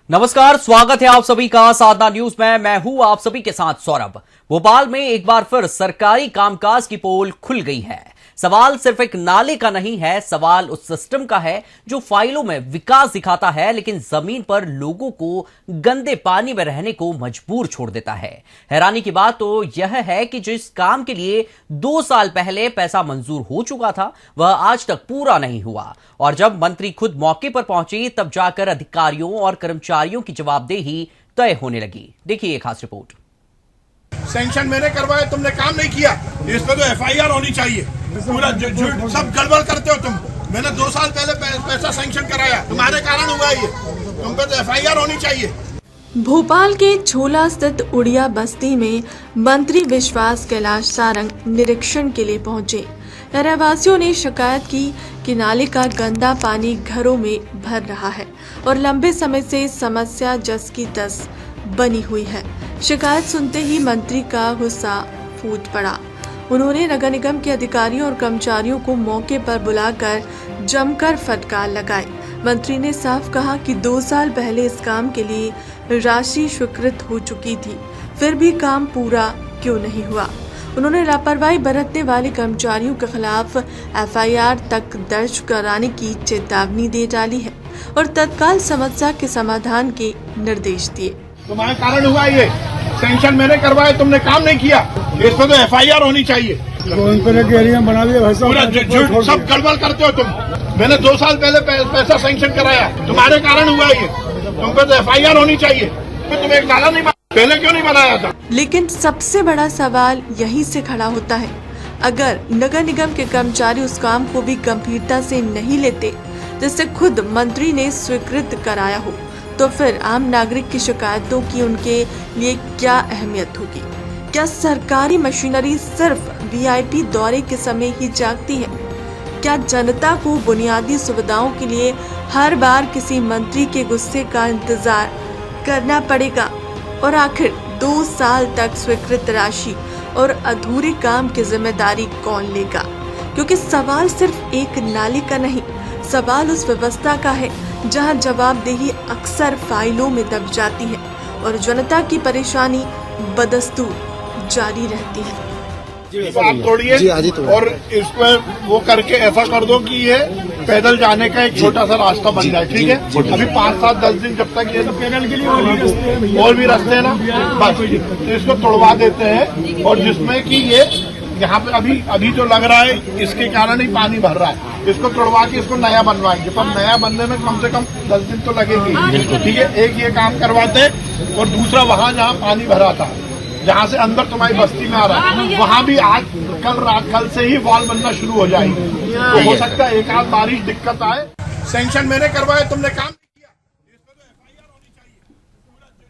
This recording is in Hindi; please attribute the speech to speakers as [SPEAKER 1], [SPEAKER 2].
[SPEAKER 1] नमस्कार, स्वागत है आप सभी का साधना न्यूज में। मैं हूं आप सभी के साथ सौरभ। भोपाल में एक बार फिर सरकारी कामकाज की पोल खुल गई है। सवाल सिर्फ एक नाले का नहीं है, सवाल उस सिस्टम का है जो फाइलों में विकास दिखाता है लेकिन जमीन पर लोगों को गंदे पानी में रहने को मजबूर छोड़ देता है। हैरानी की बात तो यह है कि जिस काम के लिए 2 साल पहले पैसा मंजूर हो चुका था वह आज तक पूरा नहीं हुआ, और जब मंत्री खुद मौके पर पहुंचे तब जाकर अधिकारियों और कर्मचारियों की जवाबदेही तय होने लगी। देखिए एक खास रिपोर्ट।
[SPEAKER 2] सैंक्शन मैंने करवाया, तुमने काम नहीं किया, इस पर तो एफआईआर होनी चाहिए। पूरा झूठ सब गड़बड़ करते हो तुम। मैंने 2 साल पहले पैसा सैंक्शन कराया, तुम्हारे कारण हुआ ये, तुम पे तो एफआईआर होनी चाहिए।
[SPEAKER 3] भोपाल के छोला स्थित उड़िया बस्ती में मंत्री विश्वास कैलाश सारंग निरीक्षण के लिए पहुंचे। रहवासियों ने शिकायत की कि नाले का गंदा पानी घरों में भर रहा है और लंबे समय से समस्या जस की तस बनी हुई है। शिकायत सुनते ही मंत्री का गुस्सा फूट पड़ा। उन्होंने नगर निगम के अधिकारियों और कर्मचारियों को मौके पर बुलाकर जमकर फटकार लगाई। मंत्री ने साफ कहा कि 2 साल पहले इस काम के लिए राशि स्वीकृत हो चुकी थी, फिर भी काम पूरा क्यों नहीं हुआ। उन्होंने लापरवाही बरतने वाले कर्मचारियों के खिलाफ एफआईआर तक दर्ज कराने की चेतावनी दे डाली है और तत्काल समस्या के समाधान के निर्देश दिए।
[SPEAKER 2] तुम्हारे कारण हुआ ये, सैंक्शन मैंने करवाया, तुमने काम नहीं किया, इस पर तो एफआईआर होनी चाहिए।
[SPEAKER 4] बना दिया
[SPEAKER 2] पूरा झूठ सब गड़बड़ करते हो तुम। मैंने 2 साल पहले पैसा सैंक्शन कराया, तुम्हारे कारण हुआ ये, तुम पे तो एफआईआर होनी चाहिए। तुम एक नाला नहीं पहले क्यों नहीं बनाया था?
[SPEAKER 3] लेकिन सबसे बड़ा सवाल यहीं से खड़ा होता है, अगर नगर निगम के कर्मचारी उस काम को भी गंभीरता से नहीं लेते जिससे खुद मंत्री ने स्वीकृत कराया हो, तो फिर आम नागरिक की शिकायतों की उनके लिए क्या अहमियत होगी? क्या सरकारी मशीनरी सिर्फ वीआईपी दौरे के समय ही जागती है? क्या जनता को बुनियादी सुविधाओं के लिए हर बार किसी मंत्री के गुस्से का इंतजार करना पड़ेगा? और आखिर 2 साल तक स्वीकृत राशि और अधूरे काम की जिम्मेदारी कौन लेगा? क्योंकि सवाल सिर्फ एक नाले का नहीं, सवाल उस व्यवस्था का है जहां जवाबदेही अक्सर फाइलों में दब जाती है और जनता की परेशानी बदस्तूर जारी रहती है।
[SPEAKER 2] आप तोड़िए और इसको वो करके ऐसा कर दो कि ये पैदल जाने का एक छोटा सा रास्ता बन जाए, ठीक है? अभी 5, 7, 10 दिन जब तक ये पैदल के लिए और भी रास्ते हैं ना, बस तो इसको तोड़वा देते हैं। और जिसमें कि ये यहाँ पे अभी जो लग रहा है इसके कारण ही पानी भर रहा है, इसको तोड़वा के इसको नया बनवाएंगे। पर नया बनने में कम से कम 10 दिन तो लगेंगे, ठीक है? एक ये काम करवाते और दूसरा वहाँ जहाँ पानी भरा था, जहाँ से अंदर तुम्हारी बस्ती में आ रहा है, वहाँ भी आज कल से ही वॉल बनना शुरू हो जाएगी। तो हो सकता है एक आध बारिश दिक्कत आए। सैंक्शन मैंने करवाया, तुमने काम